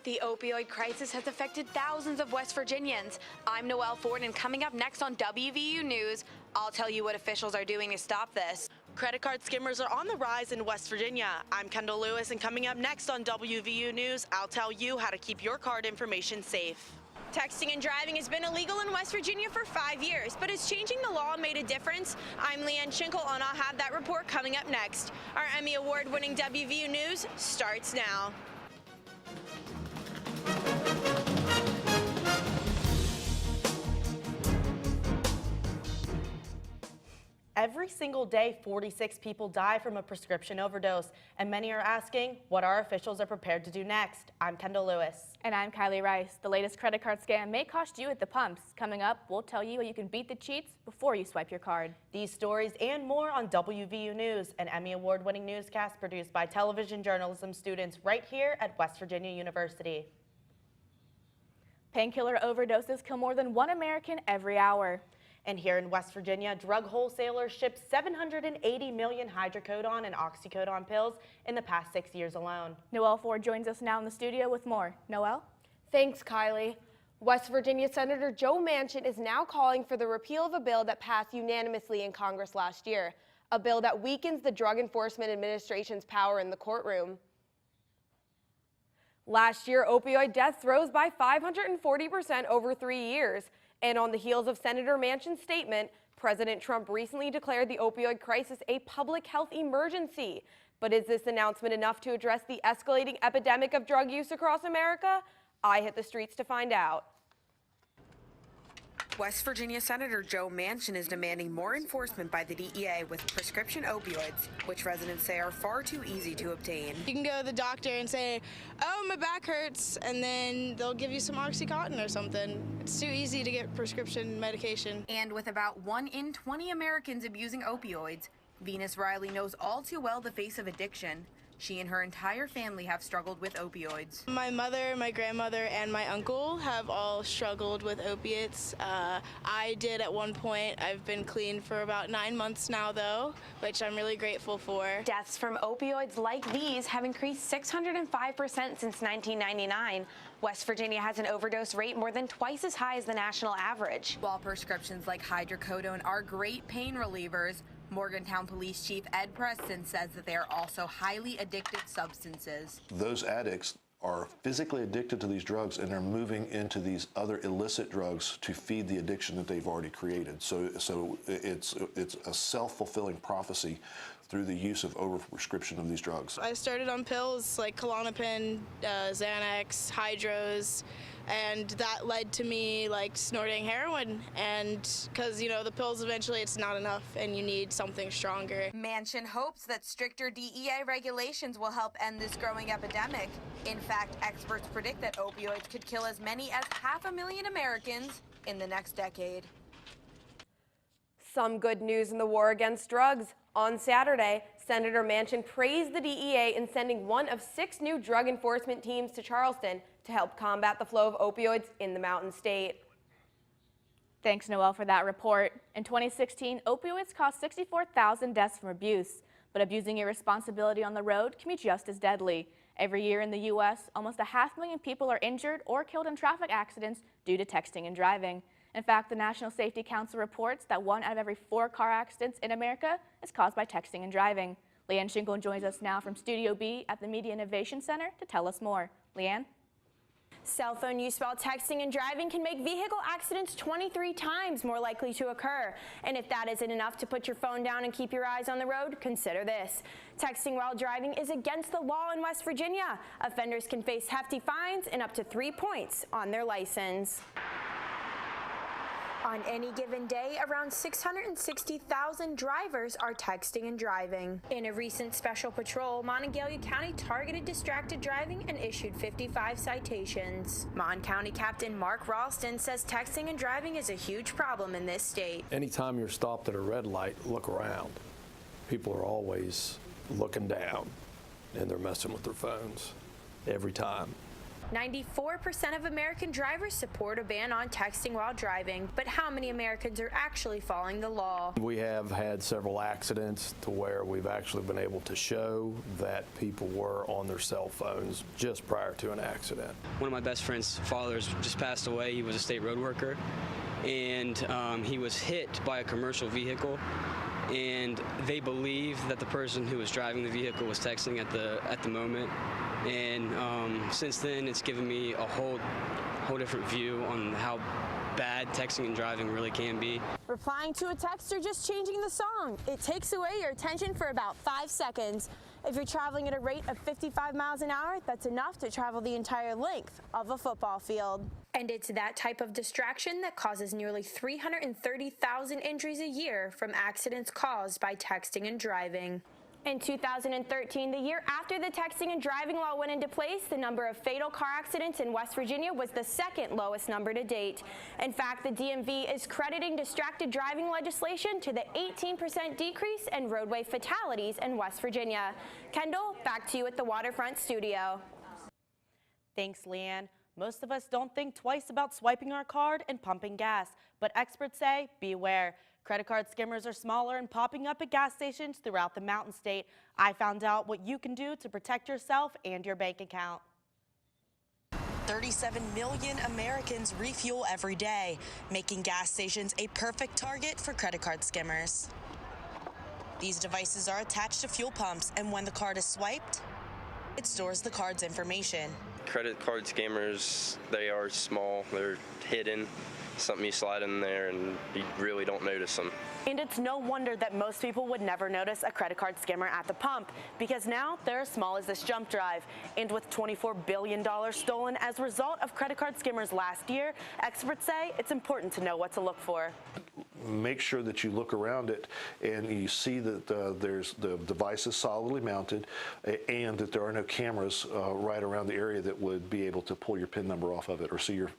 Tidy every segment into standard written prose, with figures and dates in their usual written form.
The opioid crisis has affected thousands of West Virginians. I'm Noelle Ford, and coming up next on WVU News, I'll tell you what officials are doing to stop this. Credit card skimmers are on the rise in West Virginia. I'm Kendall Lewis, and coming up next on WVU News, I'll tell you how to keep your card information safe. Texting and driving has been illegal in West Virginia for 5 years, but has changing the law made a difference? I'm Leanne Schinkel, and I'll have that report coming up next. Our Emmy Award-winning WVU News starts now. Every single day, 46 people die from a prescription overdose, and many are asking what our officials are prepared to do next. I'm Kendall Lewis. And I'm Kylie Rice. The latest credit card scam may cost you at the pumps. Coming up, we'll tell you how you can beat the cheats before you swipe your card. These stories and more on WVU News, an Emmy Award-winning newscast produced by television journalism students right here at West Virginia University. Painkiller overdoses kill more than 1 American every hour. And here in West Virginia, drug wholesalers shipped 780 million hydrocodone and oxycodone pills in the past 6 years alone. Noelle Ford joins us now in the studio with more. Noelle? Thanks, Kylie. West Virginia Senator Joe Manchin is now calling for the repeal of a bill that passed unanimously in Congress last year, a bill that weakens the Drug Enforcement Administration's power in the courtroom. Last year, opioid deaths rose by 540% over 3 years. And on the heels of Senator Manchin's statement, President Trump recently declared the opioid crisis a public health emergency. But is this announcement enough to address the escalating epidemic of drug use across America? I hit the streets to find out. West Virginia Senator Joe Manchin is demanding more enforcement by the DEA with prescription opioids, which residents say are far too easy to obtain. You can go to the doctor and say, oh, my back hurts, and then they'll give you some Oxycontin or something. It's too easy to get prescription medication. And with about 1 in 20 Americans abusing opioids, Venus Riley knows all too well the face of addiction. She and her entire family have struggled with opioids. My mother, my grandmother, and my uncle have all struggled with opiates. I did at one point. I've been clean for about 9 months now, though, which I'm really grateful for. Deaths from opioids like these have increased 605% since 1999. West Virginia has an overdose rate more than twice as high as the national average. While prescriptions like hydrocodone are great pain relievers, Morgantown Police Chief Ed Preston says that they are also highly addictive substances. Those addicts are physically addicted to these drugs, and they're moving into these other illicit drugs to feed the addiction that they've already created. So it's a self-fulfilling prophecy through the use of overprescription of these drugs. I started on pills like Klonopin, Xanax, Hydros, and that led to me like snorting heroin, and because the pills eventually it's not enough and you need something stronger. Manchin hopes that stricter DEA regulations will help end this growing epidemic. In fact, experts predict that opioids could kill as many as 500,000 Americans in the next decade. Some good news in the war against drugs. On Saturday, Senator Manchin praised the DEA in sending one of 6 new drug enforcement teams to Charleston to help combat the flow of opioids in the Mountain State. Thanks, Noelle, for that report. In 2016, opioids caused 64,000 deaths from abuse, but abusing irresponsibility on the road can be just as deadly. Every year in the U.S., almost 500,000 people are injured or killed in traffic accidents due to texting and driving. In fact, the National Safety Council reports that 1 out of every 4 car accidents in America is caused by texting and driving. Leanne Schinkel joins us now from Studio B at the Media Innovation Center to tell us more. Leanne? Cell phone use while texting and driving can make vehicle accidents 23 times more likely to occur. And if that isn't enough to put your phone down and keep your eyes on the road, consider this. Texting while driving is against the law in West Virginia. Offenders can face hefty fines and up to 3 points on their license. On any given day, around 660,000 drivers are texting and driving. In a recent special patrol, Monongalia County targeted distracted driving and issued 55 citations. Mon County Captain Mark Ralston says texting and driving is a huge problem in this state. Anytime you're stopped at a red light, look around. People are always looking down, and they're messing with their phones every time. 94% of American drivers support a ban on texting while driving, but how many Americans are actually following the law? We have had several accidents to where we've actually been able to show that people were on their cell phones just prior to an accident. One of my best friend's fathers just passed away. He was a state road worker, and he was hit by a commercial vehicle, and they believe that the person who was driving the vehicle was texting at the moment. And since then, it's given me a whole different view on how bad texting and driving really can be. Replying to a text or just changing the song, it takes away your attention for about 5 seconds. If you're traveling at a rate of 55 miles an hour, that's enough to travel the entire length of a football field. And it's that type of distraction that causes nearly 330,000 injuries a year from accidents caused by texting and driving. In 2013, the year after the texting and driving law went into place, the number of fatal car accidents in West Virginia was the second lowest number to date. In fact, the DMV is crediting distracted driving legislation to the 18% decrease in roadway fatalities in West Virginia. Kendall, back to you at the Waterfront Studio. Thanks, Leanne. Most of us don't think twice about swiping our card and pumping gas, but experts say beware. Credit card skimmers are smaller and popping up at gas stations throughout the Mountain State. I found out what you can do to protect yourself and your bank account. 37 million Americans refuel every day, making gas stations a perfect target for credit card skimmers. These devices are attached to fuel pumps, and when the card is swiped, it stores the card's information. Credit card skimmers, they are small, they're hidden. Something you slide in there and you really don't notice them. And it's no wonder that most people would never notice a credit card skimmer at the pump, because now they're as small as this jump drive. And with $24 billion stolen as a result of credit card skimmers last year, experts say it's important to know what to look for. Make sure that you look around it and you see that the device is solidly mounted and that there are no cameras right around the area that would be able to pull your PIN number off of it or see your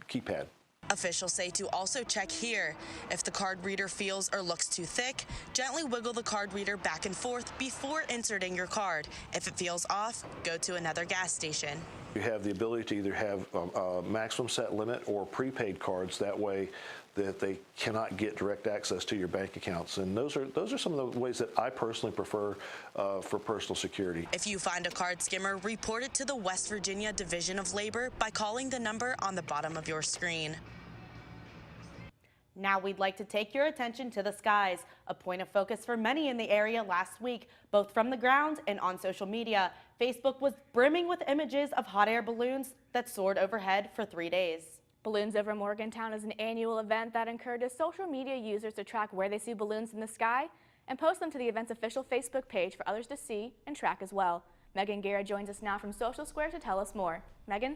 keypad. Officials say to also check here. If the card reader feels or looks too thick, gently wiggle the card reader back and forth before inserting your card. If it feels off, go to another gas station. You have the ability to either have a maximum set limit or prepaid cards. That way that they cannot get direct access to your bank accounts. And those are some of the ways that I personally prefer for personal security. If you find a card skimmer, report it to the West Virginia Division of Labor by calling the number on the bottom of your screen. Now we'd like to take your attention to the skies, a point of focus for many in the area last week, both from the ground and on social media. Facebook was brimming with images of hot air balloons that soared overhead for 3 days. Balloons Over Morgantown is an annual event that encourages social media users to track where they see balloons in the sky and post them to the event's official Facebook page for others to see and track as well. Megan Guerra joins us now from Social Square to tell us more. Megan?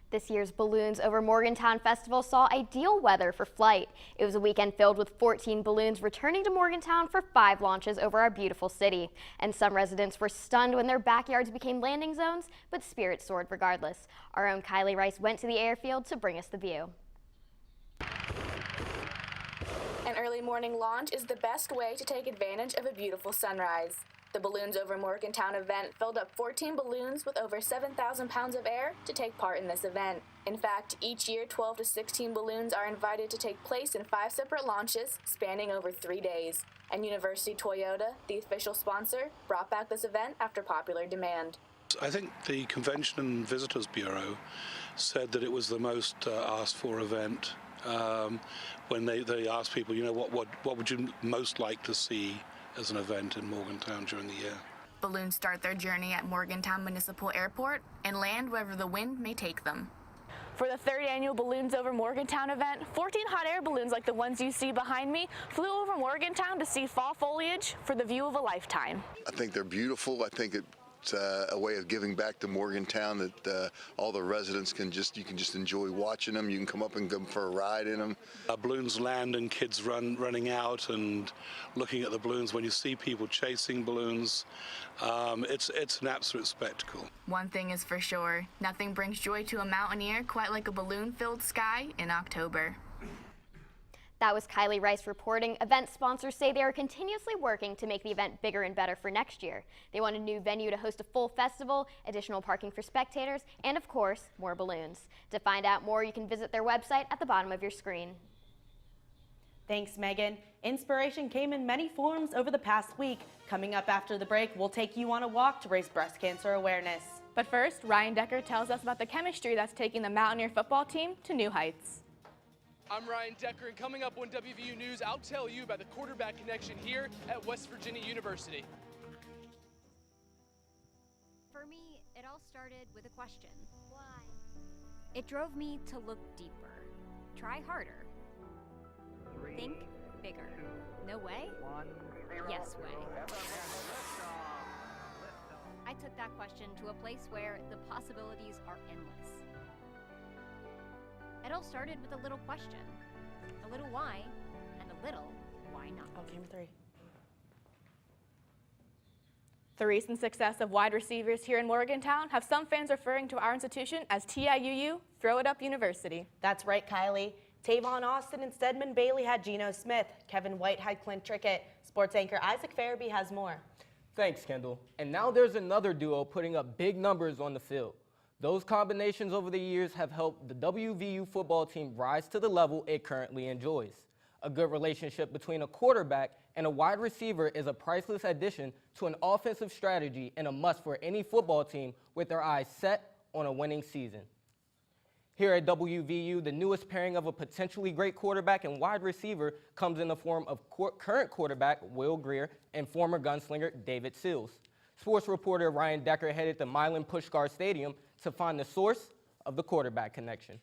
This year's Balloons Over Morgantown Festival saw ideal weather for flight. It was a weekend filled with 14 balloons returning to Morgantown for 5 launches over our beautiful city. And some residents were stunned when their backyards became landing zones, but spirits soared regardless. Our own Kylie Rice went to the airfield to bring us the view. An early morning launch is the best way to take advantage of a beautiful sunrise. The Balloons Over Morgantown event filled up 14 balloons with over 7,000 pounds of air to take part in this event. In fact, each year 12 to 16 balloons are invited to take place in 5 separate launches spanning over 3 days. And University Toyota, the official sponsor, brought back this event after popular demand. I think the Convention and Visitors Bureau said that it was the most asked for event when they asked people, you know, what would you most like to see as an event in Morgantown during the year. Balloons start their journey at Morgantown Municipal Airport and land wherever the wind may take them. For the 3rd annual Balloons Over Morgantown event, 14 hot air balloons like the ones you see behind me flew over Morgantown to see fall foliage for the view of a lifetime. I think they're beautiful. I think it's a way of giving back to Morgantown that all the residents you can just enjoy watching them. You can come up and go for a ride in them. Balloons land and kids running out and looking at the balloons. When you see people chasing balloons, it's an absolute spectacle. One thing is for sure, nothing brings joy to a mountaineer quite like a balloon-filled sky in October. That was Kylie Rice reporting. Event sponsors say they are continuously working to make the event bigger and better for next year. They want a new venue to host a full festival, additional parking for spectators, and of course, more balloons. To find out more, you can visit their website at the bottom of your screen. Thanks, Megan. Inspiration came in many forms over the past week. Coming up after the break, we'll take you on a walk to raise breast cancer awareness. But first, Ryan Decker tells us about the chemistry that's taking the Mountaineer football team to new heights. I'm Ryan Decker, and coming up on WVU News, I'll tell you about the quarterback connection here at West Virginia University. For me, it all started with a question. Why? It drove me to look deeper, try harder, think bigger. No way? Yes way. I took that question to a place where the possibilities are endless. It all started with a little question, a little why, and a little why not. Oh, game 3. The recent success of wide receivers here in Morgantown have some fans referring to our institution as TIUU, Throw It Up University. That's right, Kylie. Tavon Austin and Stedman Bailey had Geno Smith. Kevin White had Clint Trickett. Sports anchor Isaac Farabee has more. Thanks, Kendall. And now there's another duo putting up big numbers on the field. Those combinations over the years have helped the WVU football team rise to the level it currently enjoys. A good relationship between a quarterback and a wide receiver is a priceless addition to an offensive strategy and a must for any football team with their eyes set on a winning season. Here at WVU, the newest pairing of a potentially great quarterback and wide receiver comes in the form of current quarterback Will Grier and former gunslinger David Sills. Sports reporter Ryan Decker headed to Milan Puskar Stadium to find the source of the quarterback connection.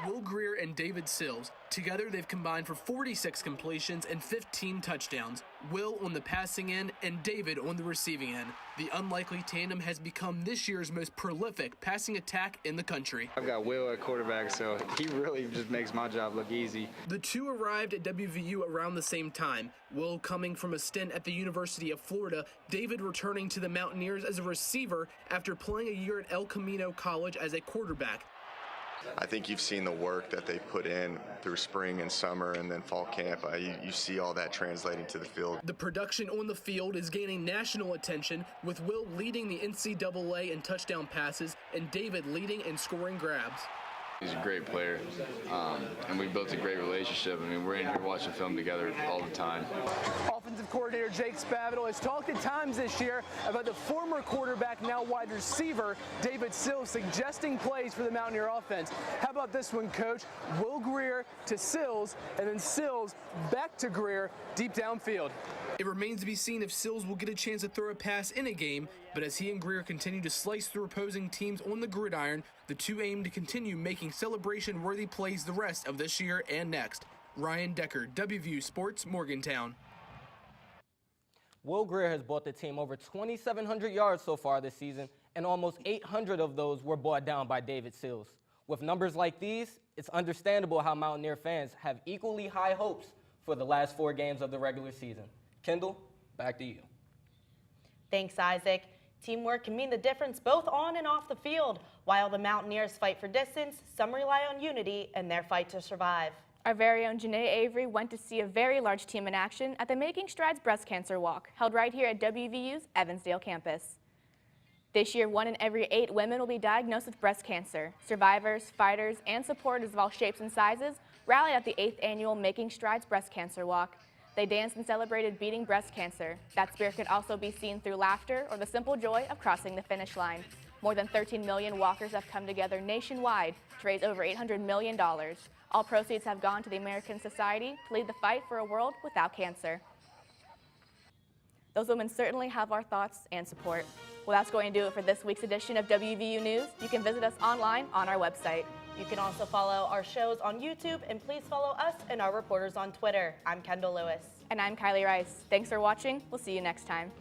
Will Grier and David Sills. Together, they've combined for 46 completions and 15 touchdowns. Will on the passing end and David on the receiving end. The unlikely tandem has become this year's most prolific passing attack in the country. I've got Will at quarterback, so he really just makes my job look easy. The two arrived at WVU around the same time. Will coming from a stint at the University of Florida, David returning to the Mountaineers as a receiver after playing a year at El Camino College as a quarterback. I think you've seen the work that they put in through spring and summer and then fall camp. You see all that translating to the field. The production on the field is gaining national attention, with Will leading the NCAA in touchdown passes and David leading in scoring grabs. He's a great player, and we built a great relationship. I mean, we're in here watching film together all the time. Offensive coordinator Jake Spavital has talked at times this year about the former quarterback, now wide receiver, David Sills, suggesting plays for the Mountaineer offense. How about this one, Coach? Will Grier to Sills, and then Sills back to Grier, deep downfield. It remains to be seen if Sills will get a chance to throw a pass in a game, but as he and Grier continue to slice through opposing teams on the gridiron, the two aim to continue making celebration-worthy plays the rest of this year and next. Ryan Decker, WVU Sports, Morgantown. Will Grier has brought the team over 2,700 yards so far this season, and almost 800 of those were brought down by David Sills. With numbers like these, it's understandable how Mountaineer fans have equally high hopes for the last 4 games of the regular season. Kendall, back to you. Thanks, Isaac. Teamwork can mean the difference both on and off the field. While the Mountaineers fight for distance, some rely on unity in their fight to survive. Our very own Janae Avery went to see a very large team in action at the Making Strides Breast Cancer Walk, held right here at WVU's Evansdale campus. This year, 1 in every 8 women will be diagnosed with breast cancer. Survivors, fighters, and supporters of all shapes and sizes rallied at the 8th annual Making Strides Breast Cancer Walk. They danced and celebrated beating breast cancer. That spirit could also be seen through laughter or the simple joy of crossing the finish line. More than 13 million walkers have come together nationwide to raise over $800 million. All proceeds have gone to the American Society to lead the fight for a world without cancer. Those women certainly have our thoughts and support. Well, that's going to do it for this week's edition of WVU News. You can visit us online on our website. You can also follow our shows on YouTube, and please follow us and our reporters on Twitter. I'm Kendall Lewis. And I'm Kylie Rice. Thanks for watching. We'll see you next time.